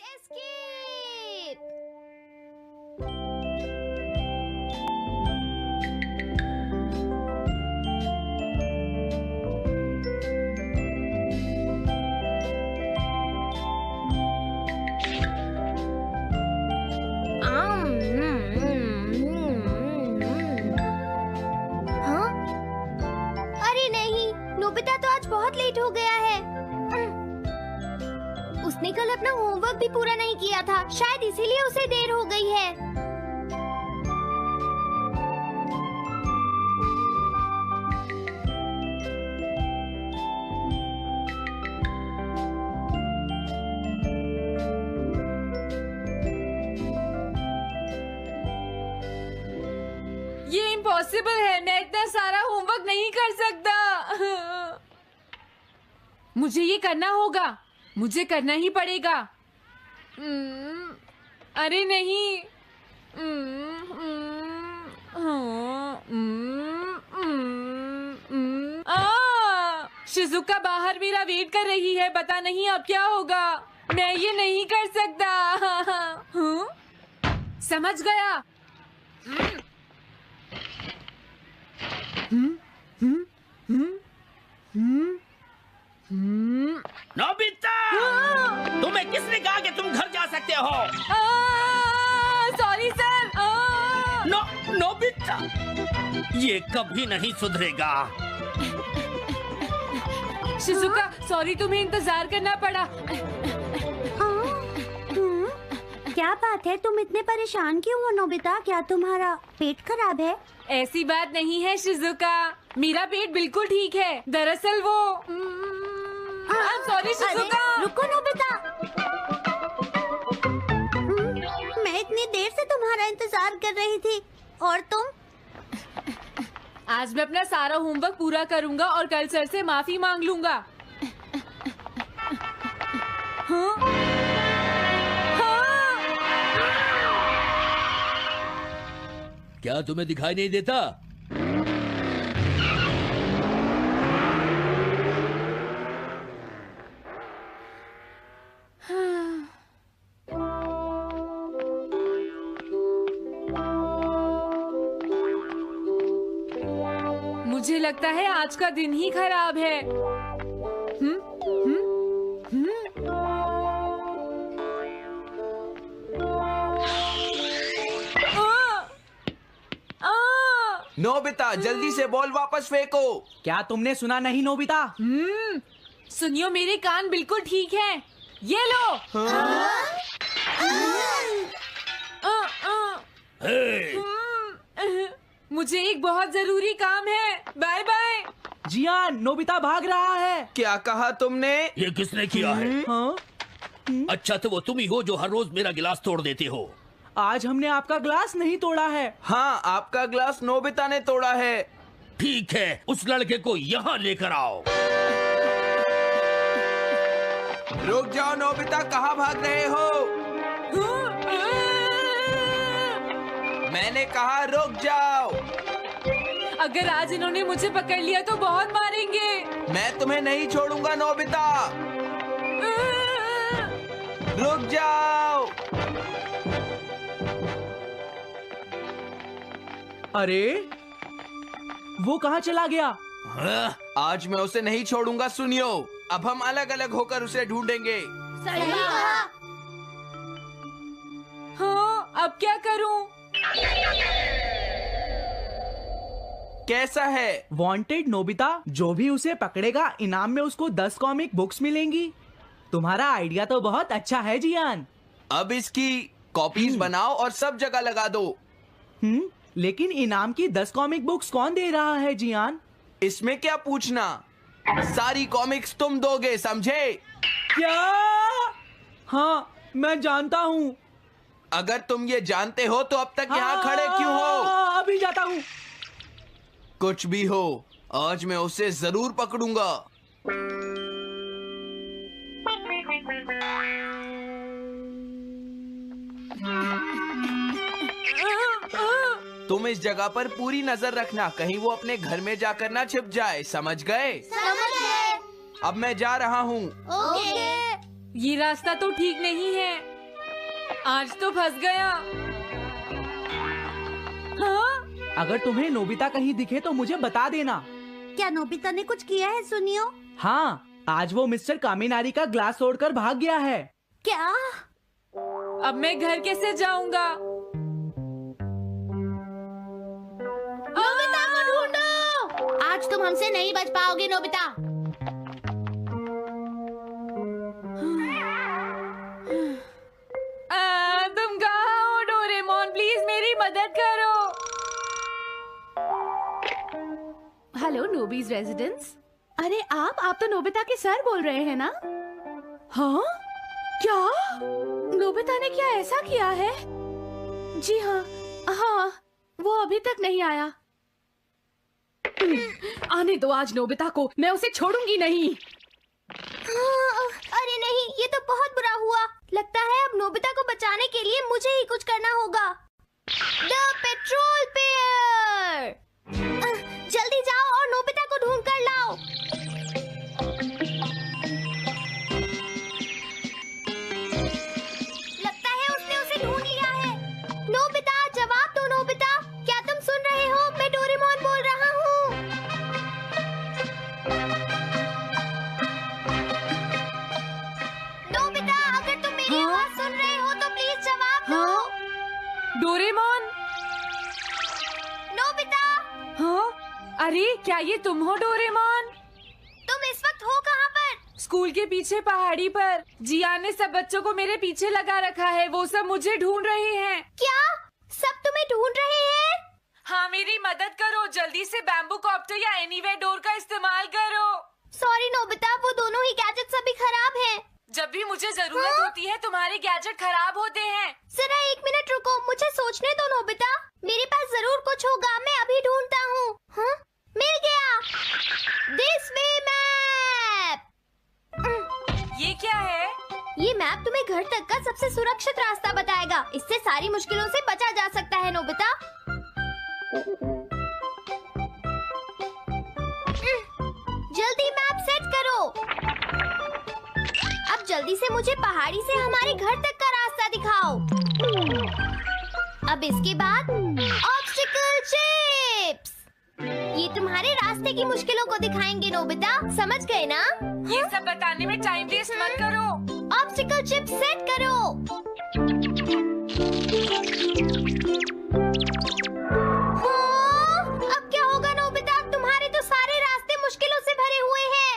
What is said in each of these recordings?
Escape. हाँ? अरे नहीं, नोबिता तो आज बहुत लेट हो गया है। उसने कल अपना होमवर्क भी पूरा नहीं किया था, शायद इसीलिए उसे देर हो गई है। ये इम्पॉसिबल है, मैं इतना सारा होमवर्क नहीं कर सकता। मुझे ये करना होगा, मुझे करना ही पड़ेगा। अरे नहीं। शिजुका बाहर मेरा वेट कर रही है, पता नहीं अब क्या होगा। मैं ये नहीं कर सकता। समझ गया। नोबिता, तुम्हें किसने कहा कि तुम घर जा सकते हो? Sorry sir. नोबिता, ये कभी नहीं सुधरेगा। शिजुका सॉरी, तुम्हें इंतजार करना पड़ा। क्या बात है, तुम इतने परेशान क्यों हो नोबिता? क्या तुम्हारा पेट खराब है? ऐसी बात नहीं है शिजुका, मेरा पेट बिल्कुल ठीक है। दरअसल वो सॉरी शिजुका। रुको नोबिता, मैं इतनी देर से तुम्हारा इंतजार कर रही थी और तुम? आज मैं अपना सारा होमवर्क पूरा करूंगा और कल सर से माफी मांग लूंगा। हाँ? क्या तुम्हें दिखाई नहीं देता? मुझे लगता है आज का दिन ही खराब है। नोबिता, जल्दी से बॉल वापस फेंको। क्या तुमने सुना नहीं नोबिता? सुनियो, मेरे कान बिल्कुल ठीक हैं। ये लो। मुझे एक बहुत जरूरी काम है। Bye bye. जियान, नोबिता भाग रहा है। क्या कहा तुमने? ये किसने किया है? हाँ? अच्छा तो वो तुम ही हो जो हर रोज मेरा गिलास तोड़ देते हो। आज हमने आपका ग्लास नहीं तोड़ा है। हाँ, आपका ग्लास नोबिता ने तोड़ा है। ठीक है, उस लड़के को यहाँ लेकर आओ। रुक जाओ नोबिता, कहाँ भाग रहे हो? मैंने कहा रुक जाओ। अगर आज इन्होंने मुझे पकड़ लिया तो बहुत मारेंगे। मैं तुम्हें नहीं छोड़ूंगा नोबिता, रुक जाओ। अरे वो कहाँ चला गया? आज मैं उसे नहीं छोड़ूंगा। सुनियो, अब हम अलग अलग होकर उसे ढूंढेंगे। सही कहा। हाँ, अब क्या करूं? कैसा है? वांटेड नोबिता, जो भी उसे पकड़ेगा इनाम में उसको 10 कॉमिक बुक्स मिलेंगी। तुम्हारा आइडिया तो बहुत अच्छा है जियान। अब इसकी कॉपीज बनाओ और सब जगह लगा दो। लेकिन इनाम की 10 कॉमिक बुक्स कौन दे रहा है जियान? इसमें क्या पूछना, सारी कॉमिक्स तुम दोगे, समझे? क्या? हाँ, मैं जानता हूँ। अगर तुम ये जानते हो तो अब तक यहाँ खड़े क्यों हो? अभी जाता हूँ। कुछ भी हो, आज मैं उसे जरूर पकड़ूंगा। तुम इस जगह पर पूरी नजर रखना, कहीं वो अपने घर में जाकर ना छिप जाए, समझ गए? समझ गए। अब मैं जा रहा हूँ। ओके। ये रास्ता तो ठीक नहीं है। आज तो फंस गया। हाँ? अगर तुम्हें नोबिता कहीं दिखे तो मुझे बता देना। क्या नोबिता ने कुछ किया है सुनियो? हाँ, आज वो मिस्टर कामिनारी का ग्लास तोड़कर भाग गया है। क्या? अब मैं घर कैसे जाऊंगा? नोबिता को ढूंढो। आज तुम हमसे नहीं बच पाओगे नोबिता। तुम कहाँ हो डोरेमोन? प्लीज मेरी मदद करो। Hello Nobi's residence. अरे आप तो नोबिता के सर बोल रहे हैं ना? हाँ? क्या? नोबिता ने क्या ऐसा किया है? जी हाँ, हाँ, वो अभी तक नहीं आया। आने दो आज नोबिता को, मैं उसे छोड़ूंगी नहीं। अरे नहीं, ये तो बहुत बुरा हुआ। लगता है अब नोबिता को बचाने के लिए मुझे ही कुछ करना होगा। द पेट्रोल पेयर, जल्दी जाओ और नोबिता को ढूंढ कर लाओ। लगता है उसने उसे ढूंढ लिया है। नोबिता, जवाब दो नोबिता। क्या तुम सुन रहे हो? मैं डोरेमोन बोल रहा हूँ। नोबिता, अगर तुम मेरी आवाज सुन रहे हो तो प्लीज जवाब दो। डोरेमोन? नोबिता, हाँ? अरे क्या ये तुम हो डोरेमोन? तुम इस वक्त हो कहाँ पर? स्कूल के पीछे पहाड़ी पर। जियान ने सब बच्चों को मेरे पीछे लगा रखा है। वो सब मुझे ढूंढ रहे हैं। क्या सब तुम्हें ढूंढ रहे हैं? हाँ, मेरी मदद करो। जल्दी से बैम्बू कॉप्टर या एनीवेयर डोर का इस्तेमाल करो। सॉरी नोबिता, वो दोनों ही गैजेट्स अभी खराब हैं। जब भी मुझे जरूरत होती है तुम्हारे गैजेट खराब होते हैं। जरा एक मिनट रुको, मुझे सोचने दो नोबिता। मेरे पास जरूर कुछ होगा, मैं अभी ढूंढता हूँ। हाँ? मिल गया। This way map. ये क्या है? ये मैप तुम्हें घर तक का सबसे सुरक्षित रास्ता बताएगा। इससे सारी मुश्किलों से बचा जा सकता है नोबिता। जल्दी मैप सेट करो। अब जल्दी से मुझे पहाड़ी से हमारे घर तक का रास्ता दिखाओ। अब इसके बाद ऑब्स्टिकल चिप्स। ये तुम्हारे रास्ते की मुश्किलों को दिखाएंगे नोबिता, समझ गए ना? ये सब बताने में टाइम वेस्ट मत करो। ऑब्स्टिकल चिप्स सेट करो। हाँ, अब क्या होगा नोबिता? तुम्हारे तो सारे रास्ते मुश्किलों से भरे हुए हैं।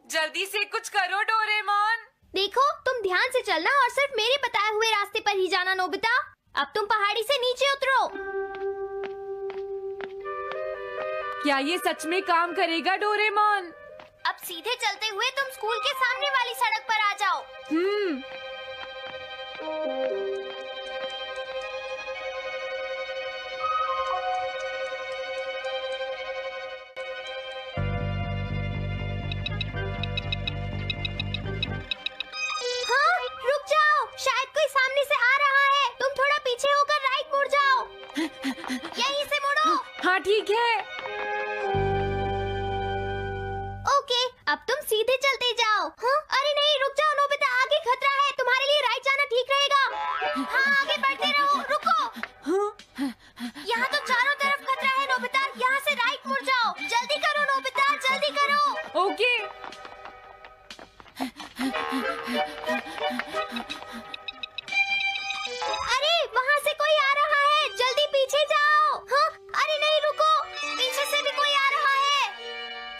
जल्दी से कुछ करो डोरेमोन। देखो, तुम ध्यान से चलना और सिर्फ मेरे बताए हुए रास्ते पर ही जाना नोबिता। अब तुम पहाड़ी से नीचे उतरो। क्या ये सच में काम करेगा डोरेमोन? अब सीधे चलते हुए तुम स्कूल के सामने वाली सड़क पर आ जाओ। हाँ, रुक जाओ, शायद कोई सामने से आ रहा है। तुम थोड़ा पीछे होकर राइट मुड़ जाओ। यहीं से मुड़ो। हाँ ठीक है। ओके, अब तुम सीधे चलते जाओ। हाँ? अरे नहीं, रुक जाओ नोबिता, आगे खतरा है। तुम्हारे लिए राइट जाना ठीक रहेगा। हाँ, आगे बढ़ते रहो। रुको, यहाँ तो चारों तरफ खतरा है नोबिता। यहाँ से राइट मुड़ जाओ। जल्दी करो नोबिता, जल्दी करो। ओके। अरे वहाँ से कोई आ रहा है, जल्दी पीछे जाओ। हाँ? अरे नहीं, रुको, पीछे से भी कोई आ रहा है।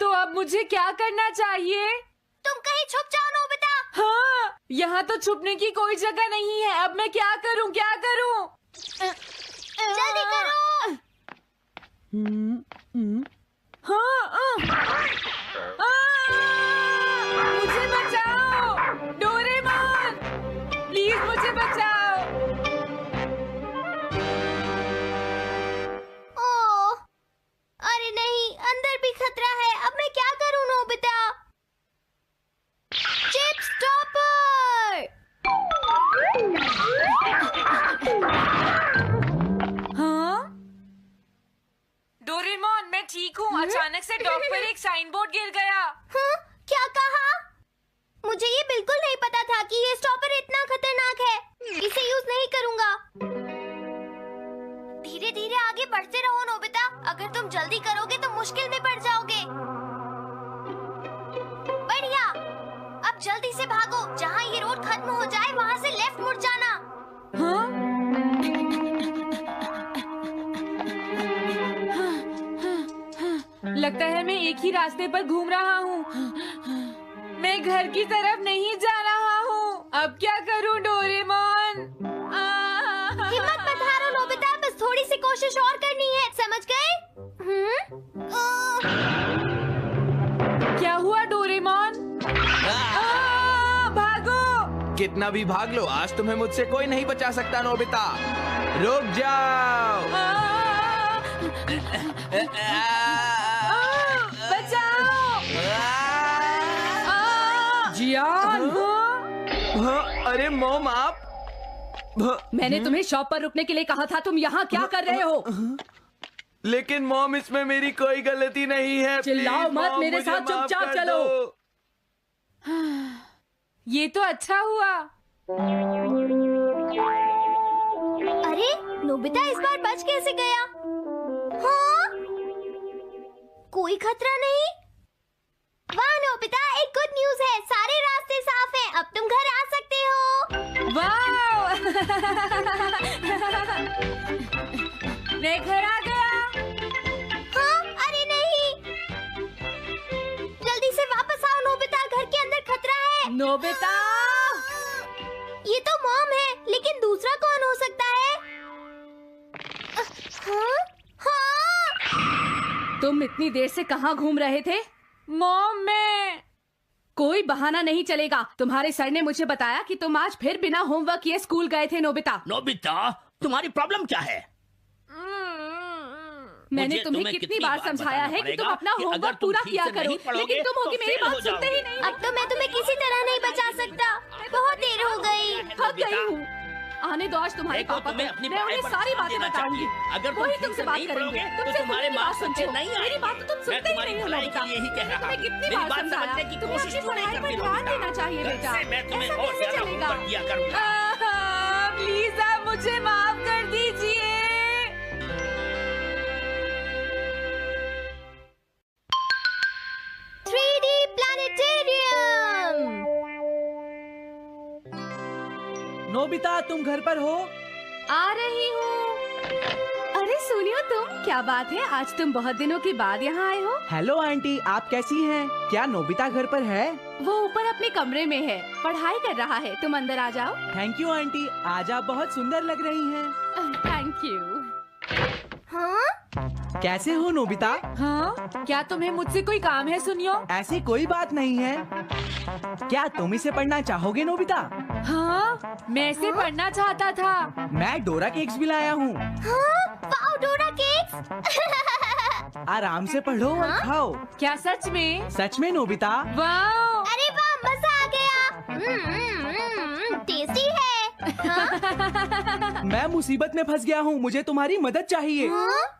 तो अब मुझे क्या करना चाहिए? तुम कहीं छुप जाओ नोबिता। हाँ, यहाँ तो छुपने की कोई जगह नहीं है। अब मैं क्या करूँ, क्या करूँ? जल्दी करो। मुझे बचाओ डोरेमोन, प्लीज मुझे बचाओ। ओह, अरे नहीं, अंदर भी खतरा है। अब मैं क्या करूं नोबिता? Chip stopper. हाँ? डोरेमोन, मैं ठीक हूँ। अचानक से डॉक पर एक साइन बोर्ड गिर गया। हाँ? क्या कहा? मुझे ये बिल्कुल नहीं पता था कि ये स्टॉपर इतना खतरनाक है। इसे यूज नहीं अगर तुम जल्दी करोगे तो मुश्किल में पड़ जाओगे। बढ़िया, अब जल्दी से भागो। जहाँ ये रोड खत्म हो जाए वहाँ से लेफ्ट मुड़ जाना। हाँ? लगता है मैं एक ही रास्ते पर घूम रहा हूँ। मैं घर की तरफ नहीं जा रहा हूँ। अब क्या करूँ डोरेमोन? हिम्मत मत हारो नोबिता, बस थोड़ी सी कोशिश और करनी है, समझ गए? क्या हुआ डोरेमोन? भागो! कितना भी भाग लो, आज तुम्हें मुझसे कोई नहीं बचा सकता नोबिता। रुक जाओ। बचाओ! जियान! हाँ, अरे मॉम आप। मैंने तुम्हें शॉप पर रुकने के लिए कहा था, तुम यहाँ क्या कर रहे हो? लेकिन मॉम इसमें मेरी कोई गलती नहीं है। चिल्लाओ प्लीज, मत, मॉम, मेरे मुझे साथ माफ चुपचाप कर चलो। दो। ये तो अच्छा हुआ। अरे नोबिता इस बार बच कैसे गया? हाँ? कोई खतरा नहीं? वाह नोबिता, एक गुड न्यूज़ है, सारे रास्ते साफ हैं, अब तुम घर आ सकते हो। वाह! मैं घर आ गया। हाँ? अरे नहीं, जल्दी से वापस आओ नोबिता, घर के अंदर खतरा है। नोबिता! ये तो मॉम है, लेकिन दूसरा कौन हो सकता है? हाँ? हाँ? तुम इतनी देर से कहाँ घूम रहे थे? मॉम, मैं कोई बहाना नहीं चलेगा। तुम्हारे सर ने मुझे बताया कि तुम आज फिर बिना होमवर्क किए स्कूल गए थे नोबिता। नोबिता, तुम्हारी प्रॉब्लम क्या है? मैंने मुझे तुम्हें तुम्हें कितनी बार समझाया बताना है कि तुम पड़ेगा अपना कि अगर होमवर्क तुम पूरा ठीक किया से करो, नहीं पढ़ोगे, लेकिन तुम होगी तो मेरी फेल हो बात सुनते ही जाओगे। नहीं। अब तो मैं तुम्हें किसी तरह नहीं बचा सकता, बहुत देर हो गई। थक गई हूँ। आने दो आज तुम्हारे देखो, पापा तुम्हें को, अपनी मैं पढ़ाई उन्हें पर सारी ध्यान बातें देना बताऊंगी। चाहिए। अगर तुम वही ठीक तुमसे से बात नहीं करेंगे। पढ़ोगे, तुम तो सिर्फ तुम्हारे मेरी बात मार्क्स सुनते अच्छे हो। नहीं मेरी आएंगे। बात तो तुम मैं सुनते ही तुम्हारी नहीं हो भलाई नोबिता। के लिए ही कह रहा तुम्हें हूँ। कितनी मेरी बार बात समझाया, समझने की तुम्हें कोशिश अपनी क्यों नहीं पढ़ाई पर करती ध्यान नोबिता? देना चाहिए कल बेटा। से मैं तुम्हें ऐसा और कैसे ज्यादा चलेगा? होमवर्क दिया करूंगा। प्लीज आप मुझे माफ कर दीजिए। 3D planetarium. नोबिता तुम घर पर हो? आ रही हूँ। अरे सुनियो तुम, क्या बात है, आज तुम बहुत दिनों के बाद यहाँ आए हो? हेलो आंटी, आप कैसी हैं? क्या नोबिता घर पर है? वो ऊपर अपने कमरे में है, पढ़ाई कर रहा है। तुम अंदर आ जाओ। थैंक यू आंटी, आज आप बहुत सुंदर लग रही हैं। Thank you. हाँ? कैसे हो नोबिता? हाँ? क्या तुम्हें मुझसे कोई काम है सुनियो? ऐसी कोई बात नहीं है। क्या तुम इसे पढ़ना चाहोगे नोबिता? हाँ? मैं इसे पढ़ना चाहता था। मैं डोरा केक्स भी लाया हूँ। हाँ? वाओ, डोरा केक्स। आराम से पढ़ो और खाओ। क्या सच में? सच में नोबिता? वाह! अरे वाह, मजा आ गया। टेस्टी है। हाँ? मैं मुसीबत में फंस गया हूँ, मुझे तुम्हारी मदद चाहिए। हाँ?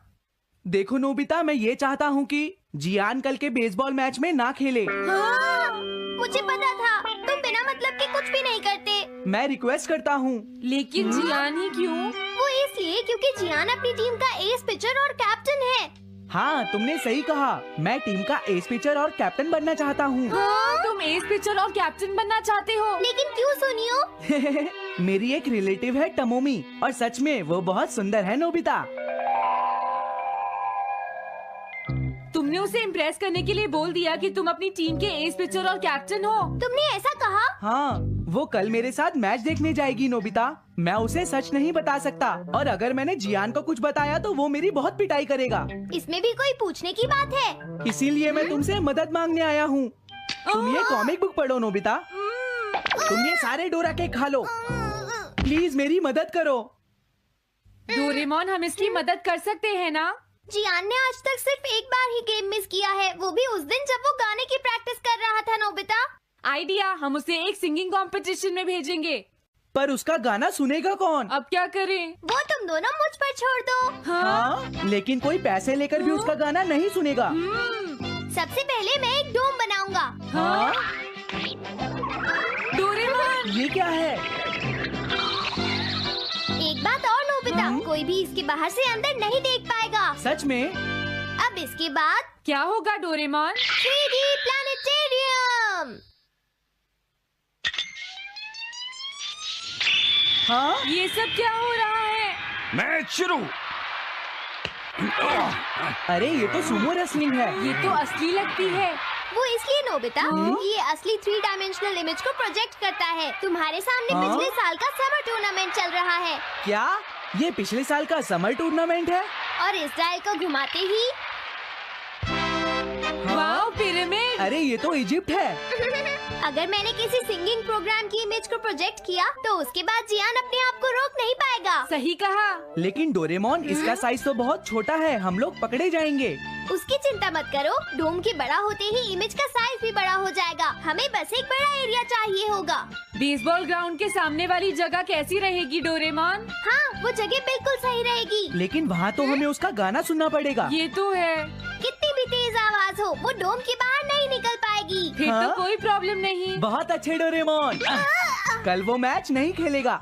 देखो नोबिता, मैं ये चाहता हूँ कि जियान कल के बेसबॉल मैच में ना खेले। हाँ? मुझे पता था, तुम बिना मतलब के कुछ भी नहीं करते। मैं रिक्वेस्ट करता हूँ। लेकिन जियान ही क्यों? वो इसलिए क्योंकि जियान अपनी टीम का एस पिचर और कैप्टन है। हाँ, तुमने सही कहा। मैं टीम का एस पिचर और कैप्टन बनना चाहता हूँ। हाँ? तुम एस पिचर और कैप्टन बनना चाहते हो? लेकिन क्यों सुनियो? मेरी एक रिलेटिव है टमोमी, और सच में वो बहुत सुंदर है नोबिता। तुमने उसे इम्प्रेस करने के लिए बोल दिया कि तुम अपनी टीम के एस पिचर और कैप्टन हो। तुमने ऐसा कहा? हाँ, वो कल मेरे साथ मैच देखने जाएगी नोबिता। मैं उसे सच नहीं बता सकता, और अगर मैंने जियान को कुछ बताया तो वो मेरी बहुत पिटाई करेगा। इसमें भी कोई पूछने की बात है? इसीलिए मैं तुमसे मदद मांगने आया हूँ। तुम ये कॉमिक बुक पढ़ो नोबिता। तुम ये सारे डोरा केक खा लो। प्लीज मेरी मदद करो। डोरेमोन, हम इसकी मदद कर सकते हैं ना? जियान ने आज तक सिर्फ एक बार ही गेम मिस किया है, वो भी उस दिन जब वो गाने की प्रैक्टिस कर रहा था नोबिता। आइडिया, हम उसे एक सिंगिंग कंपटीशन में भेजेंगे। पर उसका गाना सुनेगा कौन? अब क्या करें? वो तुम दोनों मुझ पर छोड़ दो। हाँ, लेकिन कोई पैसे लेकर भी उसका गाना नहीं सुनेगा। सबसे पहले मैं एक डोम बनाऊंगा। हाँ? डोरेमोन! ये क्या है? एक बात और नोबिता, कोई भी इसके बाहर से अंदर नहीं देख पाएगा। सच में? अब इसके बाद क्या होगा डोरेमोन? 3D planetarium. हाँ ये सब क्या हो रहा है? मैच शुरू। अरे ये तो सुमो रेसलिंग है। ये तो असली लगती है। वो इसलिए नोबिता, ये असली 3 डायमेंशनल इमेज को प्रोजेक्ट करता है। तुम्हारे सामने हाँ? पिछले साल का समर टूर्नामेंट चल रहा है क्या ये पिछले साल का समर टूर्नामेंट है? और इस डायल को घुमाते ही वाओ, पिरामिड। अरे ये तो इजिप्ट है। अगर मैंने किसी सिंगिंग प्रोग्राम की इमेज को प्रोजेक्ट किया तो उसके बाद जियान अपने आप को रोक नहीं पाएगा। सही कहा। लेकिन डोरेमोन इसका साइज तो बहुत छोटा है, हम लोग पकड़े जाएंगे। उसकी चिंता मत करो, डोम के बड़ा होते ही इमेज का साइज भी बड़ा हो जाएगा। हमें बस एक बड़ा एरिया चाहिए होगा। बेसबॉल ग्राउंड के सामने वाली जगह कैसी रहेगी डोरेमोन? हाँ, वो जगह बिल्कुल सही रहेगी। लेकिन वहाँ तो हमें उसका गाना सुनना पड़ेगा। ये तो है। कितनी भी तेज आवाज हो, वो डोम के बाहर नहीं निकल पाएगी। फिर हाँ? तो कोई प्रॉब्लम नहीं। बहुत अच्छे डोरेमोन। कल वो मैच नहीं खेलेगा।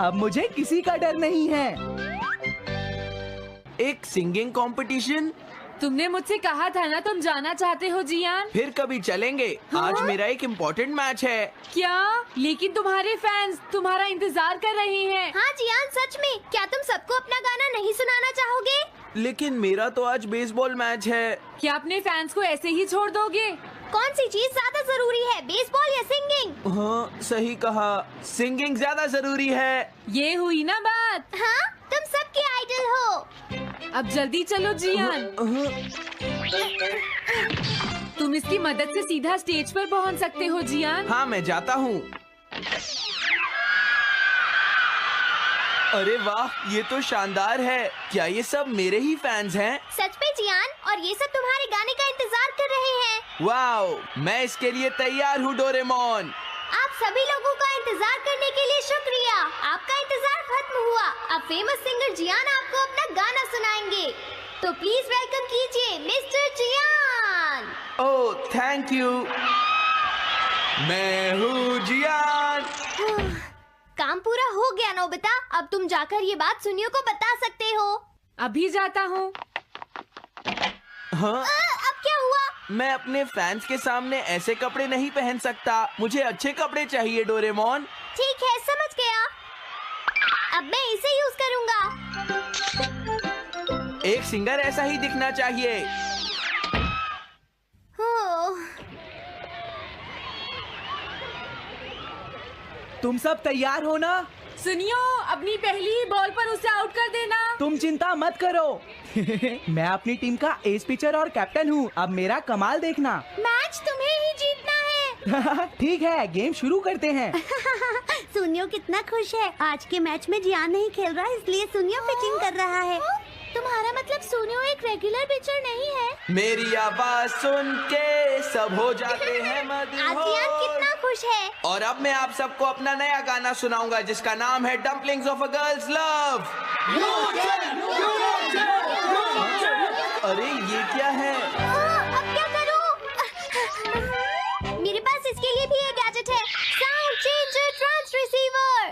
अब मुझे किसी का डर नहीं है। एक सिंगिंग कंपटीशन? तुमने मुझसे कहा था ना तुम जाना चाहते हो जियान। फिर कभी चलेंगे। आज मेरा एक इम्पोर्टेंट मैच है। क्या? लेकिन तुम्हारे फैंस तुम्हारा इंतजार कर रहे हैं। हाँ जियान, सच में क्या तुम सबको अपना गाना नहीं सुनाना चाहोगे? लेकिन मेरा तो आज बेसबॉल मैच है। क्या अपने फैंस को ऐसे ही छोड़ दोगे? कौन सी चीज ज्यादा जरूरी है, बेसबॉल या सिंगिंग? हाँ सही कहा, सिंगिंग ज्यादा जरूरी है। ये हुई ना बात। हाँ, तुम सबके आइडल हो। अब जल्दी चलो जियान। तुम इसकी मदद से सीधा स्टेज पर पहुंच सकते हो जियान। हाँ मैं जाता हूँ। अरे वाह, ये तो शानदार है। क्या ये सब मेरे ही फैंस हैं? सच में जियान, और ये सब तुम्हारे गाने का इंतजार कर रहे हैं। वाओ, मैं इसके लिए तैयार हूँ डोरेमोन। आप सभी लोगों का इंतजार करने के लिए शुक्रिया। आपका इंतजार खत्म हुआ। अब फेमस सिंगर जियान आपको अपना गाना सुनाएंगे। तो प्लीज वेलकम कीजिए mister Jiyan. Oh thank you. मैं हूँ जियान। काम पूरा हो गया नोबिता, अब तुम जाकर ये बात सुनियो को बता सकते हो। अभी जाता हूँ। हाँ, अब क्या हुआ? मैं अपने फैंस के सामने ऐसे कपड़े नहीं पहन सकता। मुझे अच्छे कपड़े चाहिए डोरेमोन। ठीक है, समझ गया। अब मैं इसे यूज करूँगा। एक सिंगर ऐसा ही दिखना चाहिए। तुम सब तैयार हो ना? सुनियो, अपनी पहली बॉल पर उसे आउट कर देना। तुम चिंता मत करो। मैं अपनी टीम का एस पिचर और कैप्टन हूँ। अब मेरा कमाल देखना। मैच तुम्हें ही जीतना है। ठीक है, गेम शुरू करते हैं। सुनियो कितना खुश है। आज के मैच में जियान नहीं खेल रहा, इसलिए सुनियो पिचिंग कर रहा है। तुम्हारा मतलब सुनियो एक रेगुलर पिचर नहीं है? मेरी आवाज सुन के सब हो जाते हैं आज जियान कितना खुश है। और अब मैं आप सबको अपना नया गाना सुनाऊंगा जिसका नाम है dumplings of a girls love. अरे ये क्या है? अब क्या करूं? मेरे पास इसके लिए भी एक गैजेट है, साउंड चेंजर ट्रांस रिसीवर।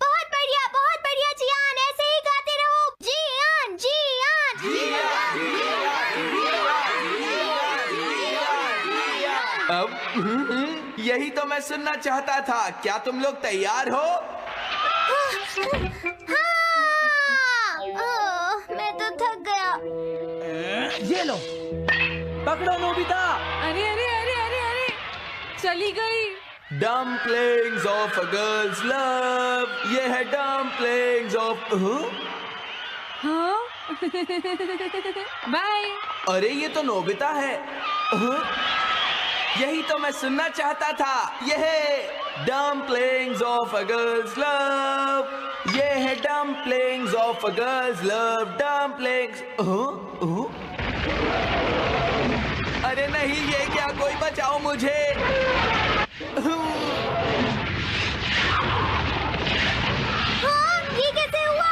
बहुत बढ़िया जियान, ऐसे ही गाते रहो। जियान अब यही तो मैं सुनना चाहता था। क्या तुम लोग तैयार हो? मैं तो थक गया। ये लो, पकड़ो नोबिता। अरे अरे अरे अरे अरे, चली गई। Dumplings of a girls love. ये है डम्पलिंग्स ऑफ। हाँ? बाय। अरे ये तो नोबिता है। यही तो मैं सुनना चाहता था। ये है dumplings of a girls love. ये है dumplings of a girls love. Dumplings. अरे नहीं, ये क्या? कोई बचाओ मुझे। हाँ, ये कैसे हुआ?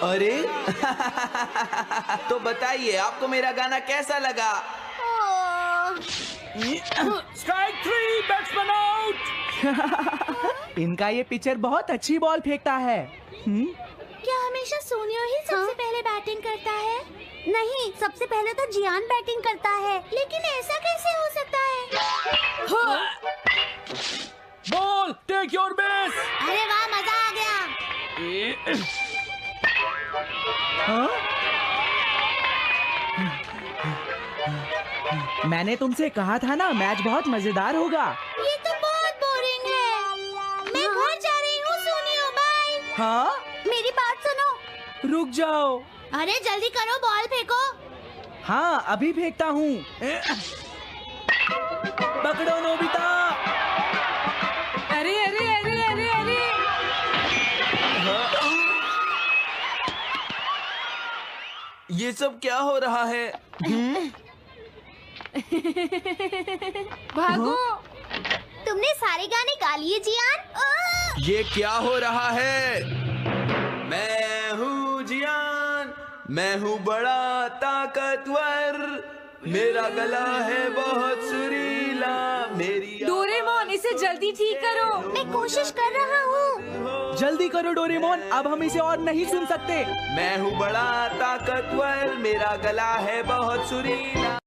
अरे तो बताइए आपको मेरा गाना कैसा लगा? Strike 3, batsman out. इनका ये पिचर बहुत अच्छी बॉल फेंकता है। क्या हमेशा सोनियो ही सबसे पहले बैटिंग करता है? नहीं, सबसे पहले तो जियान बैटिंग करता है। लेकिन ऐसा कैसे हो सकता है? Ball, take your base. अरे वाह, मजा आ गया। हाँ? मैंने तुमसे कहा था ना, मैच बहुत मजेदार होगा। ये तो बहुत बोरिंग है। मैं घर जा रही हूँ सोनियो, बाय। हाँ? मेरी बात सुनो। रुक जाओ। अरे जल्दी करो, बॉल फेंको। हाँ, अभी फेंकता हूँ। पकड़ो नोबिता। अरे अरे अरे अरे अरे ये सब क्या हो रहा है? भागो। तुमने सारे गाने गा लिए जियान? ये क्या हो रहा है? मैं हूँ जियान, मैं हूँ बड़ा ताकतवर, मेरा गला है बहुत सुरीला, मेरी डोरेमोन, इसे जल्दी ठीक करो। मैं कोशिश कर रहा हूँ। जल्दी करो डोरेमोन, अब हम इसे और नहीं सुन सकते। मैं हूँ बड़ा ताकतवर, मेरा गला है बहुत सुरीला।